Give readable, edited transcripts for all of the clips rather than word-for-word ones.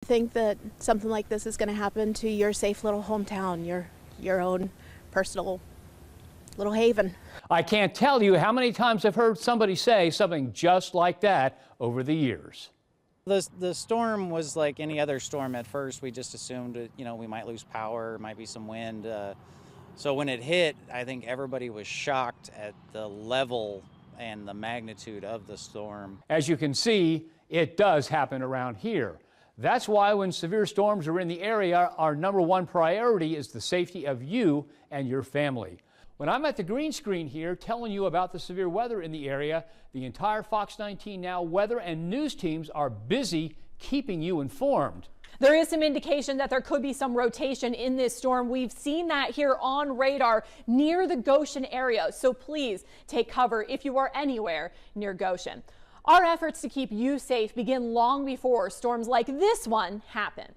Think that something like this is going to happen to your safe little hometown, your own personal little haven. I can't tell you how many times I've heard somebody say something just like that over the years. The storm was like any other storm at first. We just assumed, we might lose power, might be some wind. So when it hit, I think everybody was shocked at the level and the magnitude of the storm. As you can see, it does happen around here. That's why when severe storms are in the area, our #1 priority is the safety of you and your family. When I'm at the green screen here telling you about the severe weather in the area, the entire Fox 19 Now weather and news teams are busy keeping you informed. There is some indication that there could be some rotation in this storm. We've seen that here on radar near the Goshen area, so please take cover if you are anywhere near Goshen. Our efforts to keep you safe begin long before storms like this one happen.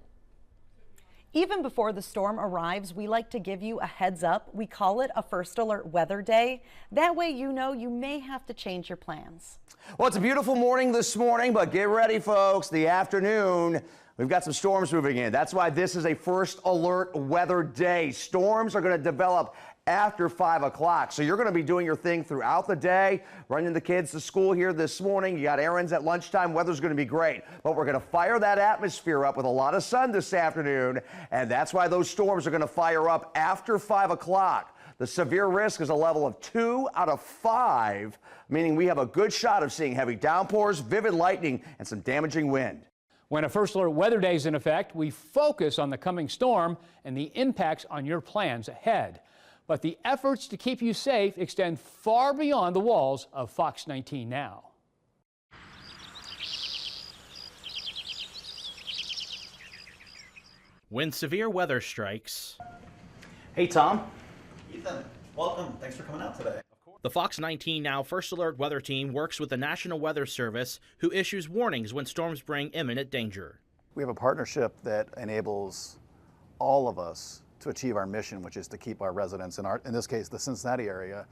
Even before the storm arrives, we like to give you a heads up. We call it a first alert weather day. That way you know you may have to change your plans. Well, it's a beautiful morning this morning, but get ready, folks. The afternoon, we've got some storms moving in. That's why this is a first alert weather day. Storms are going to develop after 5 o'clock. So you're going to be doing your thing throughout the day, running the kids to school here this morning. You got errands at lunchtime. Weather's going to be great, but we're going to fire that atmosphere up with a lot of sun this afternoon. And that's why those storms are going to fire up after 5 o'clock. The severe risk is a level of 2 out of 5, meaning we have a good shot of seeing heavy downpours, vivid lightning, and some damaging wind. When a first alert weather day is in effect, we focus on the coming storm and the impacts on your plans ahead. But the efforts to keep you safe extend far beyond the walls of Fox 19 Now. When severe weather strikes. Hey, Tom. Ethan, welcome. Thanks for coming out today. The Fox 19 Now First Alert Weather Team works with the National Weather Service, who issues warnings when storms bring imminent danger. We have a partnership that enables all of us to achieve our mission, which is to keep our residents, in this case, the Cincinnati area,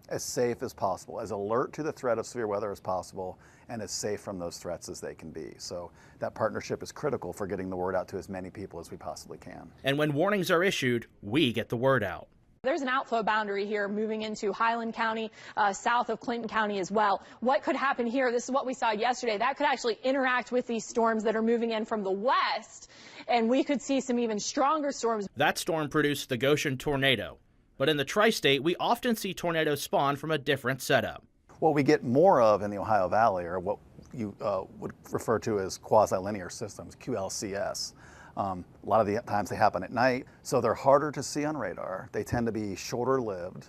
as safe as possible, as alert to the threat of severe weather as possible, and as safe from those threats as they can be. So that partnership is critical for getting the word out to as many people as we possibly can. And when warnings are issued, we get the word out. There's an outflow boundary here moving into Highland County, south of Clinton County as well. What could happen here? This is what we saw yesterday. That could actually interact with these storms that are moving in from the west, and we could see some even stronger storms. That storm produced the Goshen tornado. But in the tri-state, we often see tornadoes spawn from a different setup. What we get more of in the Ohio Valley are what you would refer to as quasi-linear systems, QLCS. A lot of the times they happen at night, so they're harder to see on radar. They tend to be shorter lived,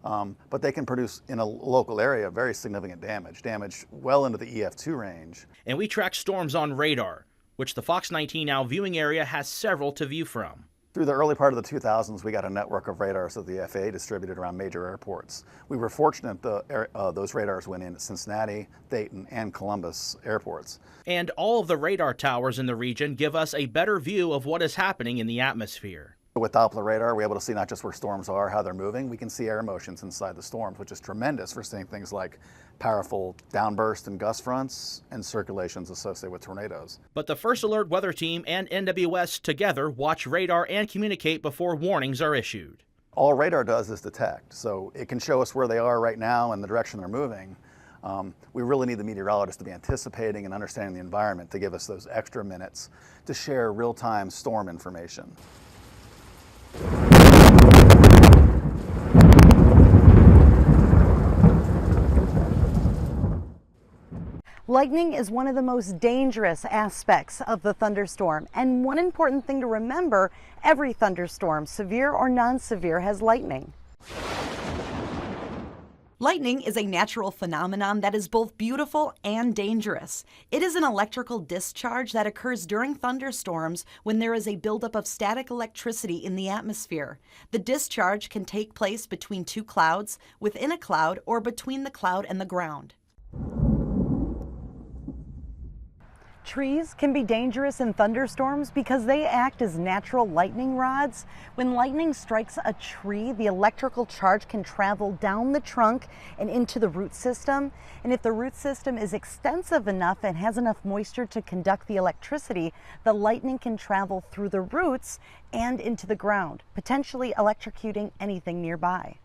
but they can produce in a local area very significant damage well into the EF2 range. And we track storms on radar, which the Fox 19 Now viewing area has several to view from. Through the early part of the 2000s, we got a network of radars that the FAA distributed around major airports. We were fortunate those radars went into Cincinnati, Dayton, and Columbus airports. And all of the radar towers in the region give us a better view of what is happening in the atmosphere. With Doppler radar, we're able to see not just where storms are, how they're moving, we can see air motions inside the storms, which is tremendous for seeing things like powerful downburst and gust fronts and circulations associated with tornadoes. But the First Alert Weather Team and NWS together watch radar and communicate before warnings are issued. All radar does is detect, so it can show us where they are right now and the direction they're moving. We really need the meteorologists to be anticipating and understanding the environment to give us those extra minutes to share real-time storm information. Lightning is one of the most dangerous aspects of the thunderstorm, and one important thing to remember, every thunderstorm, severe or non-severe, has lightning. Lightning is a natural phenomenon that is both beautiful and dangerous. It is an electrical discharge that occurs during thunderstorms when there is a buildup of static electricity in the atmosphere. The discharge can take place between two clouds, within a cloud, or between the cloud and the ground. Trees can be dangerous in thunderstorms because they act as natural lightning rods. When lightning strikes a tree, the electrical charge can travel down the trunk and into the root system. And if the root system is extensive enough and has enough moisture to conduct the electricity, the lightning can travel through the roots and into the ground, potentially electrocuting anything nearby.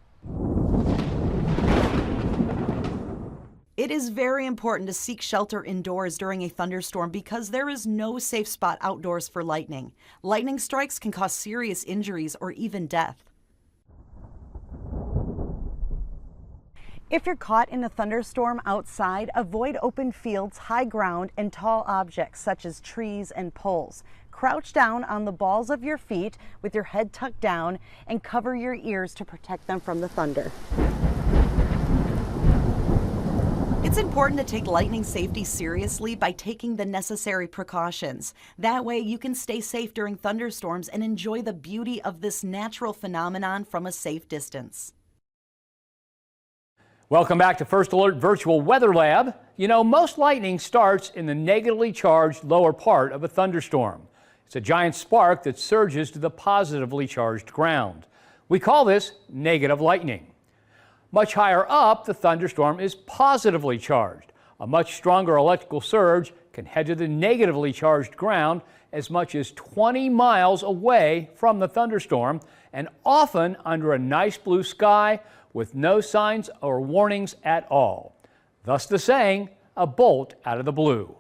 It is very important to seek shelter indoors during a thunderstorm because there is no safe spot outdoors for lightning. Lightning strikes can cause serious injuries or even death. If you're caught in a thunderstorm outside, avoid open fields, high ground, and tall objects such as trees and poles. Crouch down on the balls of your feet with your head tucked down and cover your ears to protect them from the thunder. It's important to take lightning safety seriously by taking the necessary precautions. That way you can stay safe during thunderstorms and enjoy the beauty of this natural phenomenon from a safe distance. Welcome back to First Alert Virtual Weather Lab. You know, most lightning starts in the negatively charged lower part of a thunderstorm. It's a giant spark that surges to the positively charged ground. We call this negative lightning. Much higher up, the thunderstorm is positively charged. A much stronger electrical surge can head to the negatively charged ground as much as 20 miles away from the thunderstorm and often under a nice blue sky with no signs or warnings at all. Thus the saying, a bolt out of the blue.